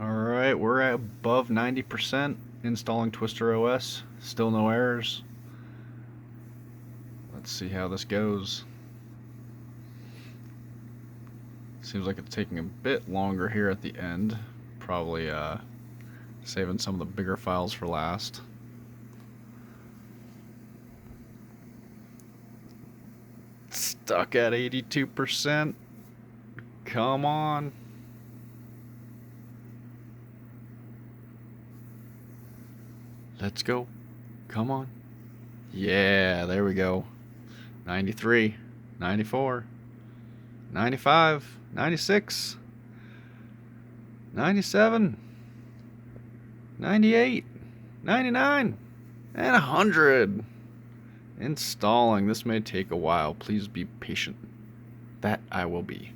Alright, we're at above 90% installing Twister OS. Still no errors. Let's see how this goes. Seems like it's taking a bit longer here at the end. Probably saving some of the bigger files for last. Stuck at 82%. Come on. Let's go. Come on. Yeah, there we go. 93, 94, 95, 96, 97, 98, 99, and 100. Installing. This may take a while. Please be patient. That I will be.